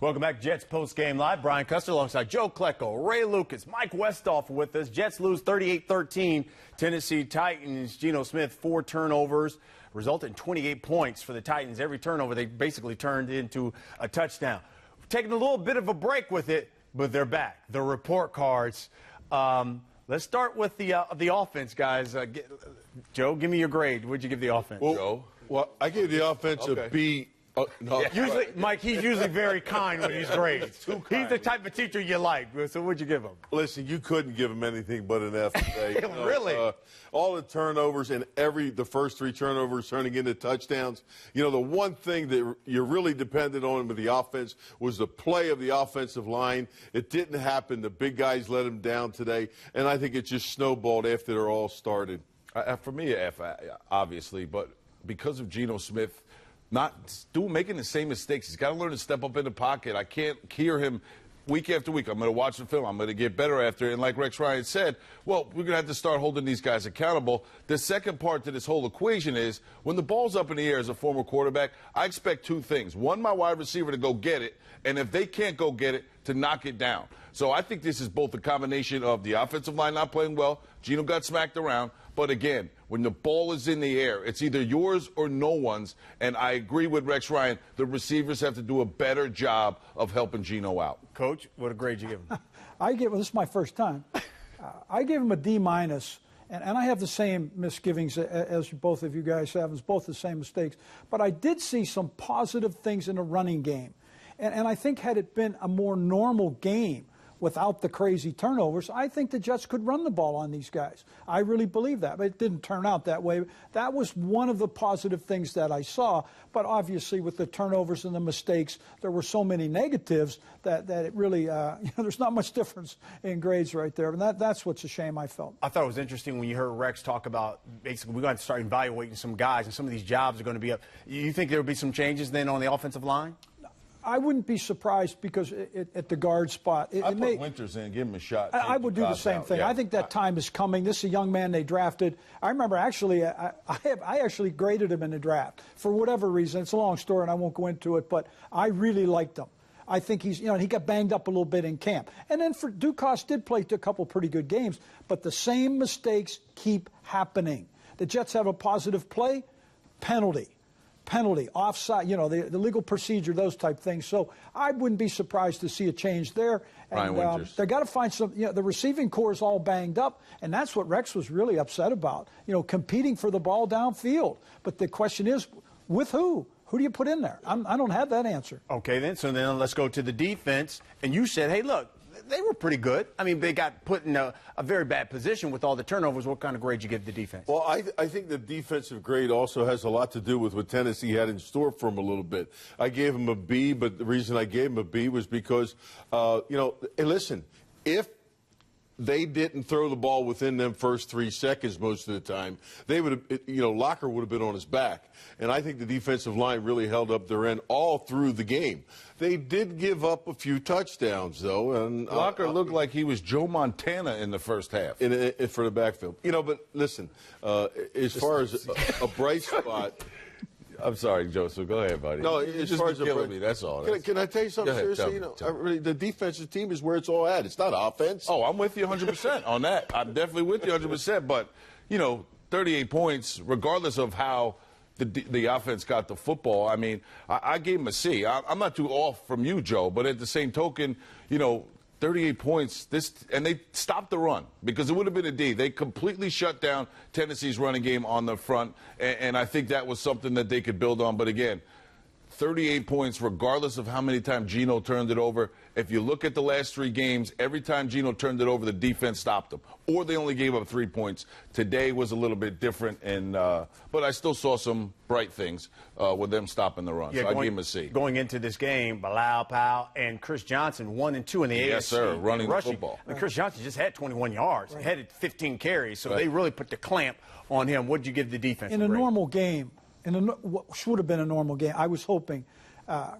Welcome back, Jets Post-Game Live. Brian Custer alongside Joe Klecko, Ray Lucas, Mike Westhoff with us. Jets lose 38-13. Tennessee Titans, Geno Smith, 4 turnovers, resulted in 28 points for the Titans. Every turnover they basically turned into a touchdown. We're taking a little bit of a break with it, but they're back. The report cards. Let's start with the offense, guys. Joe, give me your grade. What'd you give the offense? Joe? Well, I gave the offense a B. Oh, no. Yeah. Usually, Mike, he's usually very kind with his grades. He's the type of teacher you like. So what'd you give him? Listen, you couldn't give him anything but an F today. Really? All the turnovers and the first 3 turnovers turning into touchdowns. You know, the one thing that you really depended on with the offense was the play of the offensive line. It didn't happen. The big guys let him down today, and I think it just snowballed after they're all started. For me, F, obviously, but because of Geno Smith making the same mistakes. He's got to learn to step up in the pocket. I can't hear him week after week. I'm going to watch the film. I'm going to get better after it. And like Rex Ryan said, well, we're going to have to start holding these guys accountable. The second part to this whole equation is when the ball's up in the air as a former quarterback, I expect 2 things. One, my wide receiver to go get it, and if they can't go get it, to knock it down. So I think this is both a combination of the offensive line not playing well. Geno got smacked around. But again, when the ball is in the air, it's either yours or no one's. And I agree with Rex Ryan. The receivers have to do a better job of helping Geno out. Coach, what a grade you give him? Well, this is my first time. I gave him a D-. And I have the same misgivings as both of you guys have. It's both the same mistakes. But I did see some positive things in the running game. And I think had it been a more normal game without the crazy turnovers, I think the Jets could run the ball on these guys. I really believe that. But it didn't turn out that way. That was one of the positive things that I saw. But obviously with the turnovers and the mistakes, there were so many negatives that it really, there's not much difference in grades right there. And that's what's a shame, I felt. I thought it was interesting when you heard Rex talk about basically we're going to start evaluating some guys and some of these jobs are going to be up. You think there will be some changes then on the offensive line? I wouldn't be surprised because at the guard spot. I put Winters in, give him a shot. I would do the same thing. Yeah. I think that time is coming. This is a young man they drafted. I remember actually, I actually graded him in the draft for whatever reason. It's a long story and I won't go into it, but I really liked him. I think he's, he got banged up a little bit in camp. And then Dukas did play a couple pretty good games, but the same mistakes keep happening. The Jets have a positive play, penalty, offside, the legal procedure, those type things. So I wouldn't be surprised to see a change there. And they got to find some, the receiving core is all banged up, and that's what Rex was really upset about, competing for the ball downfield. But the question is, with who? Who do you put in there? I don't have that answer. Okay, so then let's go to the defense. And you said, hey, look, they were pretty good. I mean, they got put in a very bad position with all the turnovers. What kind of grade you give the defense? Well, I think the defensive grade also has a lot to do with what Tennessee had in store for them a little bit. I gave them a B, but the reason I gave them a B was because, hey, listen, if they didn't throw the ball within them first 3 seconds most of the time, they would have, Locker would have been on his back. And I think the defensive line really held up their end all through the game. They did give up a few touchdowns, though. And Locker looked like he was Joe Montana in the first half. For the backfield. But listen, as far as a bright spot. I'm sorry, Joseph. Go ahead, buddy. No, as far as killing me. That's all. Can I tell you something seriously? Really, the defensive team is where it's all at. It's not offense. Oh, I'm with you 100% on that. I'm definitely with you 100%. But 38 points, regardless of how the offense got the football. I mean, I gave him a C. I'm not too off from you, Joe. But at the same token, 38 points, and they stopped the run because it would have been a D. They completely shut down Tennessee's running game on the front, and I think that was something that they could build on. But again, 38 points, regardless of how many times Geno turned it over. If you look at the last 3 games, every time Geno turned it over, the defense stopped them, or they only gave up 3 points. Today was a little bit different, but I still saw some bright things with them stopping the run. So I give him a C. Going into this game, Bilal Powell and Chris Johnson, 1 and 2 in the AFC. Yes, sir, running the football. I mean, Chris Johnson just had 21 yards. He had 15 carries, so they really put the clamp on him. What did you give the defense? In a normal game, what should have been a normal game, I was hoping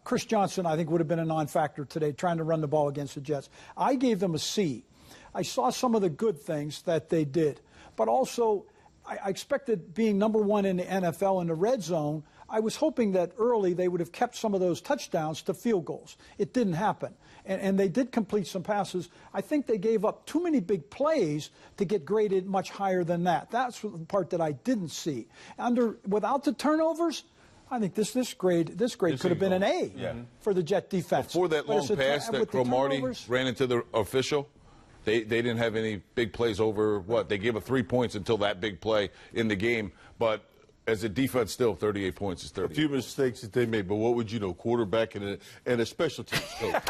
Chris Johnson, I think, would have been a non-factor today trying to run the ball against the Jets. I gave them a C. I saw some of the good things that they did, but also I expected being number 1 in the NFL in the red zone. I was hoping that early they would have kept some of those touchdowns to field goals. It didn't happen. And they did complete some passes. I think they gave up too many big plays to get graded much higher than that. That's the part that I didn't see. Without the turnovers, I think this grade could have been an A for the Jet defense. Before that long pass that Cromartie ran into the official, they didn't have any big plays over what? They gave up 3 points until that big play in the game. But as a defense, still 38 points is 38. A few mistakes that they made, but what would you know? Quarterback and a special teams coach.